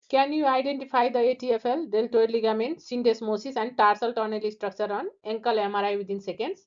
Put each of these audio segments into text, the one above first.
Can you identify the ATFL, deltoid ligament, syndesmosis and tarsal tunnel structure on ankle MRI within seconds?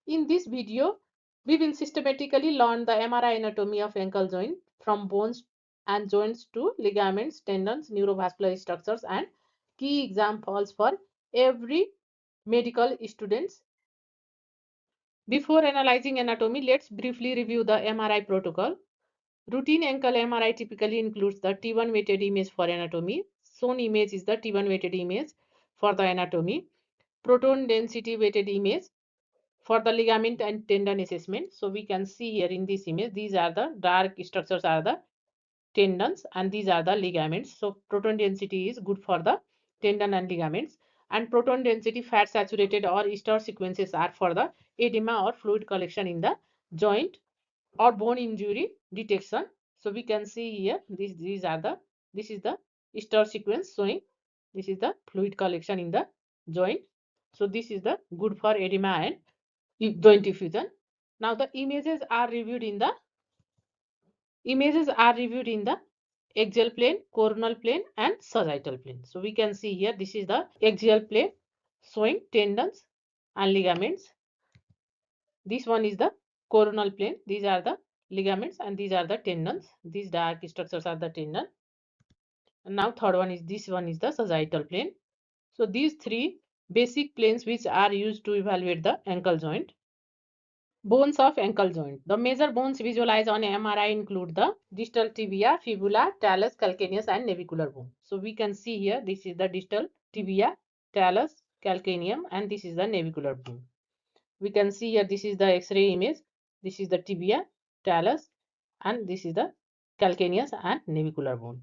In this video, we will systematically learn the MRI anatomy of ankle joint from bones and joints to ligaments, tendons, neurovascular structures and key examples for every medical students. Before analyzing anatomy, let's briefly review the MRI protocol. Routine ankle MRI typically includes the T1 weighted image for anatomy. Shown image is the T1 weighted image for the anatomy. Proton density weighted image for the ligament and tendon assessment. So we can see here in this image, these are the dark structures are the tendons and these are the ligaments. So proton density is good for the tendon and ligaments, and proton density fat saturated or ester sequences are for the edema or fluid collection in the joint or bone injury detection. So we can see here this is the ester sequence showing this is the fluid collection in the joint. So this is the good for edema and joint effusion. Now the images are reviewed in the axial plane, coronal plane and sagittal plane. So we can see here this is the axial plane showing tendons and ligaments. This one is the coronal plane. These are the ligaments and these are the tendons. These dark structures are the tendon. And now third one is this one is the sagittal plane. So these three basic planes which are used to evaluate the ankle joint. Bones of ankle joint. The major bones visualized on MRI include the distal tibia, fibula, talus, calcaneus and navicular bone. So we can see here this is the distal tibia, talus, calcaneum and this is the navicular bone. We can see here this is the X-ray image. This is the tibia, talus and this is the calcaneus and navicular bone.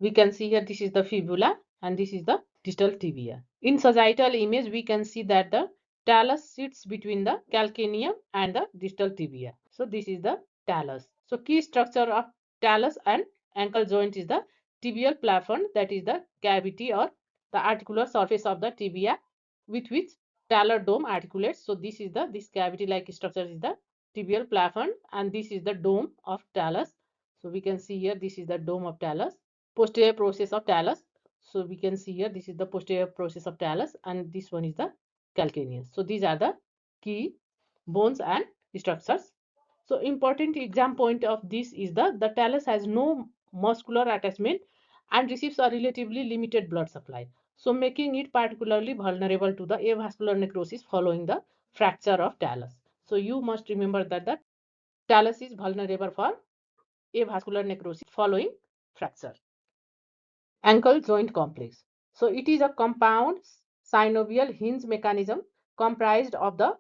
We can see here this is the fibula and this is the distal tibia. In sagittal image we can see that the talus sits between the calcaneum and the distal tibia. So this is the talus. So key structure of talus and ankle joint is the tibial plafond, that is the cavity or the articular surface of the tibia with which talar dome articulates. So this is this cavity like structure is the tibial plafond and this is the dome of talus. So we can see here this is the dome of talus. Posterior process of talus. So we can see here this is the posterior process of talus and this one is the calcaneus. So these are the key bones and structures. So important exam point of this is the talus has no muscular attachment and receives a relatively limited blood supply. So making it particularly vulnerable to the avascular necrosis following the fracture of talus. So you must remember that the talus is vulnerable for avascular necrosis following fracture. Ankle joint complex. So it is a compound synovial hinge mechanism comprised of the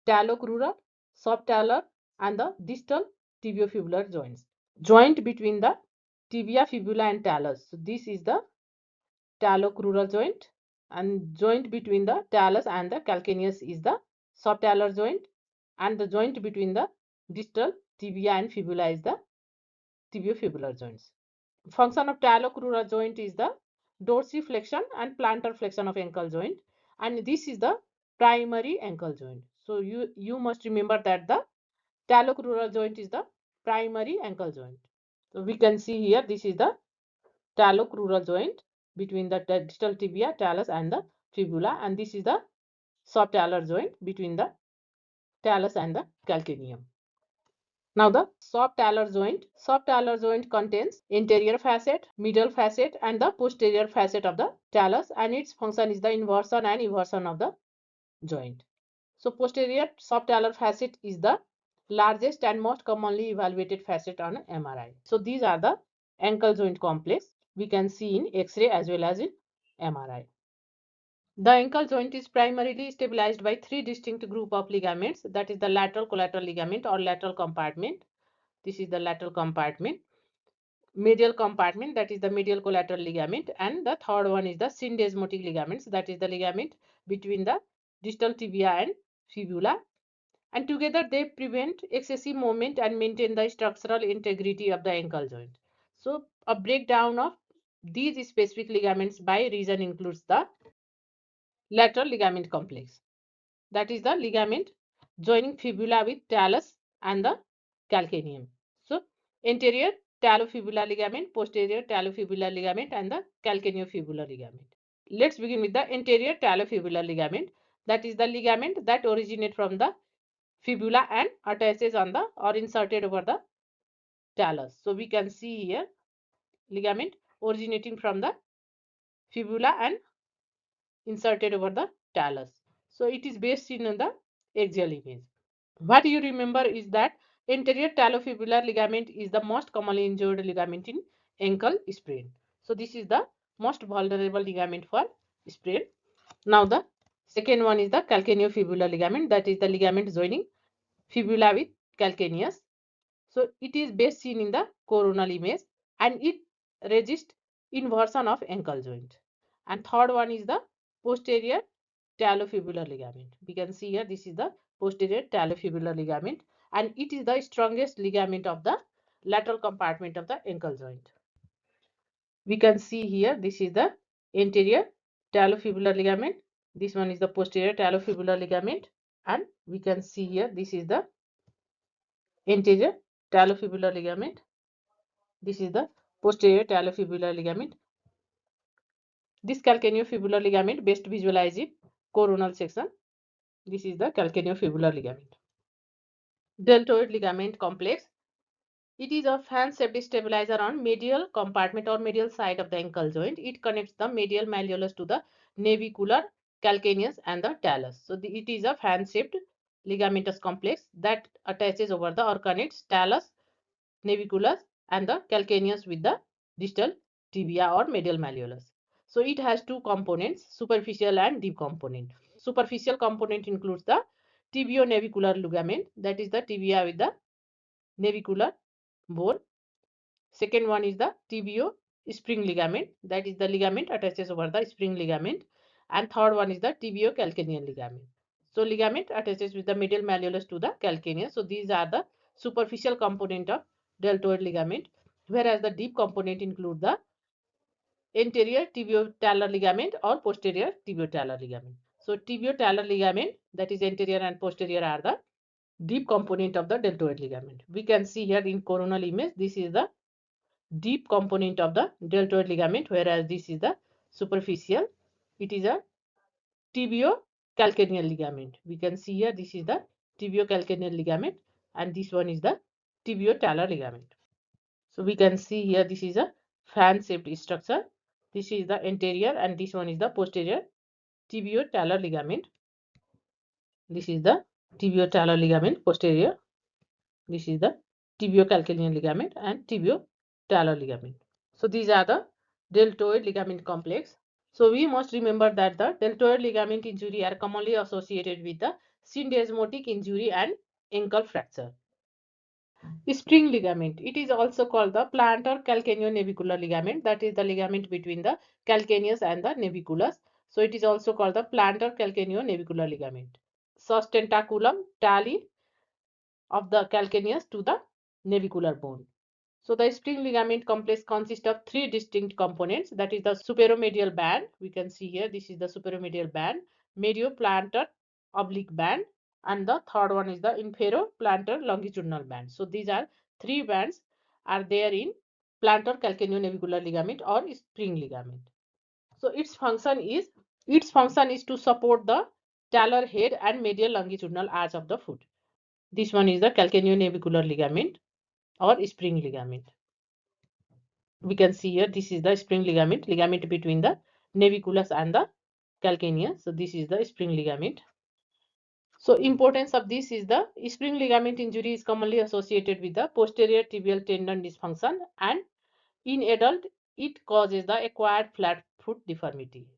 talocrural, subtalar and the distal tibiofibular joints. Joint between the tibia, fibula and talus. So this is the talocrural joint and joint between the talus and the calcaneus is the subtalar joint and the joint between the distal tibia and fibula is the tibiofibular joints. Function of talocrural joint is the dorsiflexion and plantar flexion of ankle joint and this is the primary ankle joint. So you must remember that the talocrural joint is the primary ankle joint. So we can see here this is the talocrural joint between the distal tibia, talus and the fibula and this is the subtalar joint between the talus and the calcaneum. Now the subtalar joint contains anterior facet, middle facet and the posterior facet of the talus and its function is the inversion and eversion of the joint. So posterior subtalar facet is the largest and most commonly evaluated facet on MRI. So these are the ankle joint complex we can see in X-ray as well as in MRI. The ankle joint is primarily stabilized by three distinct group of ligaments, that is the lateral collateral ligament or lateral compartment. This is the lateral compartment. Medial compartment, that is the medial collateral ligament, and the third one is the syndesmotic ligaments, that is the ligament between the distal tibia and fibula, and together they prevent excessive movement and maintain the structural integrity of the ankle joint. So a breakdown of these specific ligaments by region includes the lateral ligament complex, that is the ligament joining fibula with talus and the calcaneum. So anterior talofibular ligament, posterior talofibular ligament, and the calcaneofibular ligament. Let's begin with the anterior talofibular ligament. That is the ligament that originates from the fibula and attaches on the or inserted over the talus. So we can see here ligament originating from the fibula and inserted over the talus. So it is based in the axial image. What you remember is that anterior talofibular ligament is the most commonly injured ligament in ankle sprain. So this is the most vulnerable ligament for sprain. Now the second one is the calcaneofibular ligament, that is the ligament joining fibula with calcaneus. So it is best seen in the coronal image and it resists inversion of ankle joint. And third one is the posterior talofibular ligament. We can see here this is the posterior talofibular ligament and it is the strongest ligament of the lateral compartment of the ankle joint. We can see here this is the anterior talofibular ligament. This one is the posterior talofibular ligament and we can see here this is the anterior talofibular ligament. This is the posterior talofibular ligament. This calcaneofibular ligament best visualized in coronal section. This is the calcaneofibular ligament. Deltoid ligament complex. It is a fan-shaped stabilizer on medial compartment or medial side of the ankle joint. It connects the medial malleolus to the navicular, calcaneus and the talus. So it is a fan-shaped ligamentous complex that attaches over the or connects talus, naviculus and the calcaneus with the distal tibia or medial malleolus. So it has two components, superficial and deep component. Superficial component includes the tibionavicular ligament, that is the tibia with the navicular bone. Second one is the tibio spring ligament, that is the ligament attaches over the spring ligament. And third one is the tibiocalcaneal ligament. So ligament attaches with the medial malleolus to the calcaneus. So these are the superficial component of deltoid ligament, whereas the deep component include the anterior tibiotalar ligament or posterior tibiotalar ligament. So tibiotalar ligament, that is anterior and posterior, are the deep component of the deltoid ligament. We can see here in coronal image, this is the deep component of the deltoid ligament, whereas this is the superficial. It is a tibiocalcaneal ligament. We can see here this is the tibiocalcaneal ligament and this one is the tibiotalar ligament. So we can see here this is a fan-shaped structure. This is the anterior and this one is the posterior tibiotalar ligament. This is the tibiotalar ligament posterior. This is the tibiocalcaneal ligament and tibiotalar ligament. So these are the deltoid ligament complex. So we must remember that the deltoid ligament injury are commonly associated with the syndesmotic injury and ankle fracture. Spring ligament. It is also called the plantar calcaneonavicular ligament. That is the ligament between the calcaneus and the naviculus. So it is also called the plantar calcaneonavicular ligament. Sustentaculum tali of the calcaneus to the navicular bone. So the spring ligament complex consists of three distinct components. That is the superomedial band. We can see here this is the superomedial band, medioplantar oblique band, and the third one is the inferoplantar longitudinal band. So these are three bands are there in plantar calcaneonavicular ligament or spring ligament. So its function is to support the talar head and medial longitudinal arch of the foot. This one is the calcaneonavicular ligament or spring ligament. We can see here this is the spring ligament between the naviculus and the calcaneus. So this is the spring ligament. So importance of this is the spring ligament injury is commonly associated with the posterior tibial tendon dysfunction and in adult it causes the acquired flat foot deformity.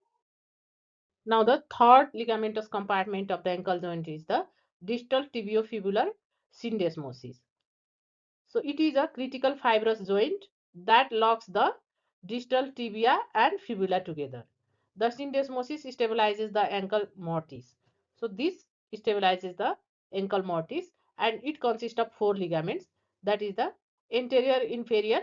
Now the third ligamentous compartment of the ankle joint is the distal tibiofibular syndesmosis. So it is a critical fibrous joint that locks the distal tibia and fibula together. The syndesmosis stabilizes the ankle mortise. So this stabilizes the ankle mortise and it consists of four ligaments. That is the anterior inferior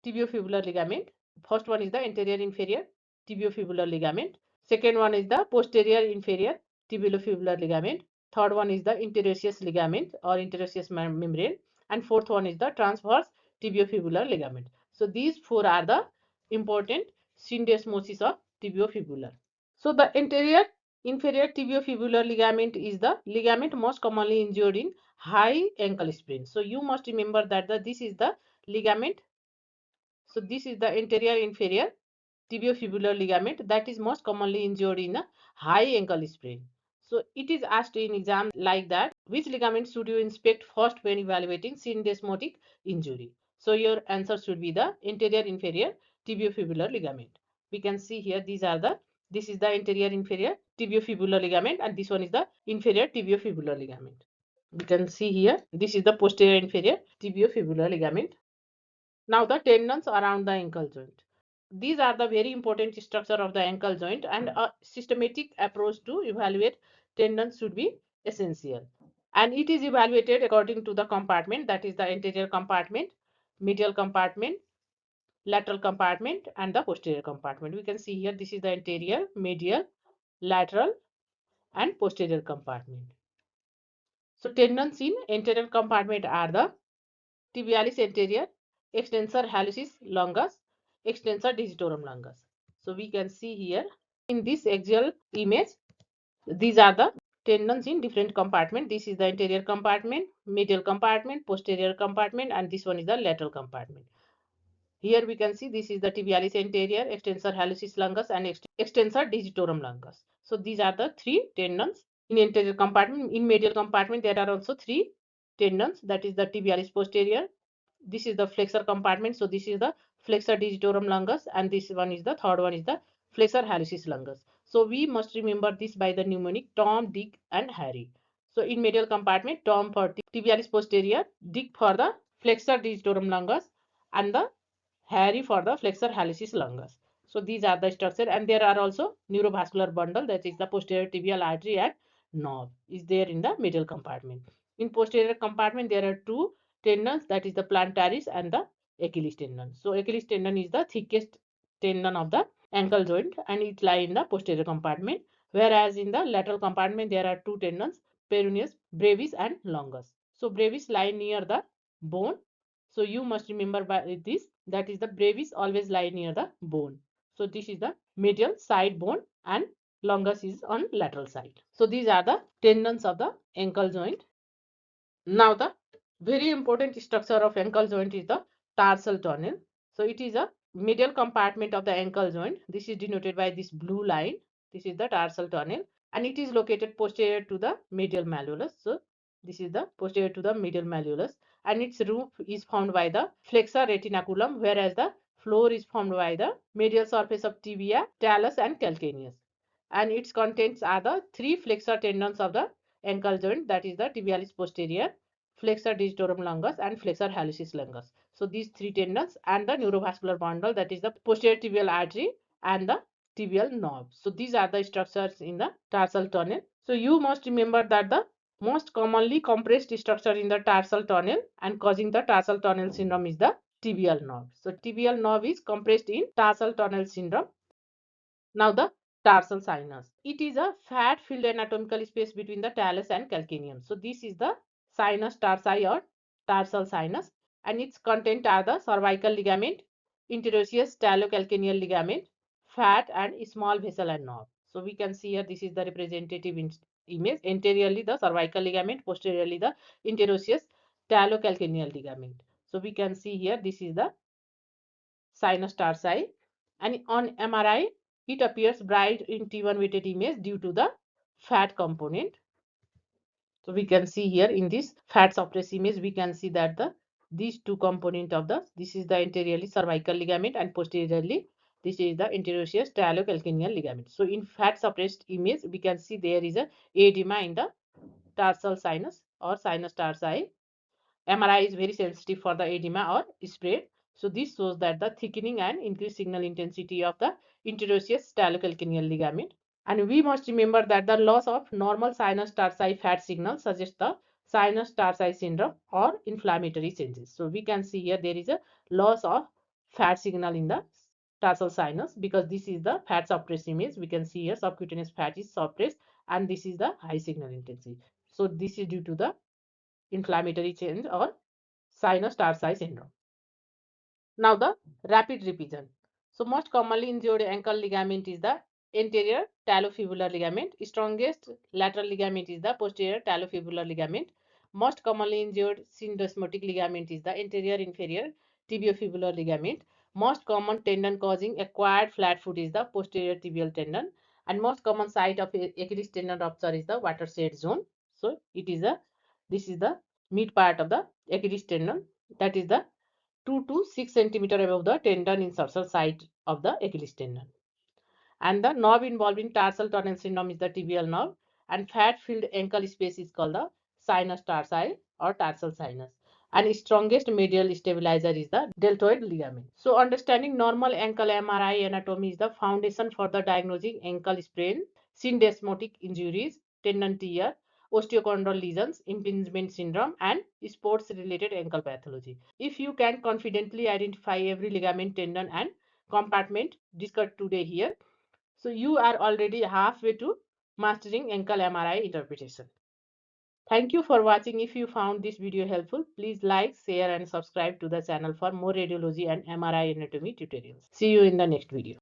tibiofibular ligament. First one is the anterior inferior tibiofibular ligament. Second one is the posterior inferior tibiofibular ligament. Third one is the interosseous ligament or interosseous membrane. And fourth one is the transverse tibiofibular ligament. So these four are the important syndesmosis of tibiofibular. So the anterior inferior tibiofibular ligament is the ligament most commonly injured in high ankle sprain. So you must remember that this is the ligament. So this is the anterior inferior tibiofibular ligament that is most commonly injured in a high ankle sprain. So it is asked in exam like that, which ligament should you inspect first when evaluating syndesmotic injury? So your answer should be the anterior inferior tibiofibular ligament. We can see here this is the anterior inferior tibiofibular ligament and this one is the inferior tibiofibular ligament. We can see here this is the posterior inferior tibiofibular ligament. Now the tendons around the ankle joint. These are the very important structure of the ankle joint and a systematic approach to evaluate tendons should be essential. And it is evaluated according to the compartment, that is the anterior compartment, medial compartment, lateral compartment and the posterior compartment. We can see here this is the anterior, medial, lateral and posterior compartment. So tendons in anterior compartment are the tibialis anterior, extensor hallucis longus, extensor digitorum longus. So we can see here in this axial image, these are the tendons in different compartment. This is the anterior compartment, medial compartment, posterior compartment, and this one is the lateral compartment. Here we can see this is the tibialis anterior, extensor hallucis longus, and extensor digitorum longus. So these are the three tendons in anterior compartment. In medial compartment, there are also three tendons, that is the tibialis posterior. This is the flexor compartment. So this is the flexor digitorum longus, and this one is the third one is the flexor hallucis longus. So we must remember this by the mnemonic Tom, Dick, and Harry. So in medial compartment, Tom for tibialis posterior, Dick for the flexor digitorum longus, and the Harry for the flexor hallucis longus. So these are the structure, and there are also neurovascular bundle, that is the posterior tibial artery and nerve is there in the middle compartment. In posterior compartment there are two tendons, that is the plantaris and the Achilles tendon. So Achilles tendon is the thickest tendon of the ankle joint and it lies in the posterior compartment, whereas in the lateral compartment there are two tendons, peroneus, brevis and longus. So brevis lie near the bone. So you must remember by this, that is the brevis always lie near the bone. So this is the medial side bone and longus is on lateral side. So these are the tendons of the ankle joint. Now the very important structure of ankle joint is the tarsal tunnel. So it is a medial compartment of the ankle joint. This is denoted by this blue line. This is the tarsal tunnel and it is located posterior to the medial malleolus. So this is the posterior to the medial malleolus and its roof is formed by the flexor retinaculum, whereas the floor is formed by the medial surface of tibia, talus and calcaneus. And its contents are the three flexor tendons of the ankle joint, that is the tibialis posterior, flexor digitorum longus and flexor hallucis longus. So these three tendons and the neurovascular bundle, that is the posterior tibial artery and the tibial nerve. So these are the structures in the tarsal tunnel. So you must remember that the most commonly compressed structure in the tarsal tunnel and causing the tarsal tunnel syndrome is the tibial nerve. So tibial nerve is compressed in tarsal tunnel syndrome. Now the tarsal sinus. It is a fat-filled anatomical space between the talus and calcaneum. So this is the sinus tarsi or tarsal sinus and its content are the cervical ligament, interosseous talocalcaneal ligament, fat and small vessel and nerve. So we can see here this is the representative image. Anteriorly the cervical ligament, posteriorly the interosseous talocalcaneal ligament. So we can see here this is the sinus tarsi and on MRI it appears bright in T1 weighted image due to the fat component. So we can see here in this fat suppressed image we can see that these two component of this is the anteriorly cervical ligament and posteriorly this is the interosseous talocalcaneal ligament. So in fat suppressed image we can see there is a edema in the tarsal sinus or sinus tarsi. MRI is very sensitive for the edema or spread. So this shows that the thickening and increased signal intensity of the interosseous talocalcaneal ligament. And we must remember that the loss of normal sinus tarsi fat signal suggests the sinus tarsi syndrome or inflammatory changes. So we can see here there is a loss of fat signal in the tarsal sinus because this is the fat suppressed image. We can see here subcutaneous fat is suppressed and this is the high signal intensity. So this is due to the inflammatory change or sinus tarsi syndrome. Now the rapid revision. So most commonly injured ankle ligament is the anterior talofibular ligament. Strongest lateral ligament is the posterior talofibular ligament. Most commonly injured syndesmotic ligament is the anterior inferior tibiofibular ligament. Most common tendon causing acquired flat foot is the posterior tibial tendon, and most common site of Achilles tendon rupture is the watershed zone. So this is the mid part of the Achilles tendon, that is the 2 to 6 centimeter above the tendon insertion site of the Achilles tendon. And the nerve involved in tarsal tunnel syndrome is the tibial nerve, and fat-filled ankle space is called the sinus tarsi or tarsal sinus. And strongest medial stabilizer is the deltoid ligament. So understanding normal ankle MRI anatomy is the foundation for the diagnosing ankle sprain, syndesmotic injuries, tendon tear, osteochondral lesions, impingement syndrome, and sports-related ankle pathology. If you can confidently identify every ligament, tendon, and compartment discussed today here, so you are already halfway to mastering ankle MRI interpretation. Thank you for watching. If you found this video helpful, please like, share and subscribe to the channel for more radiology and MRI anatomy tutorials. See you in the next video.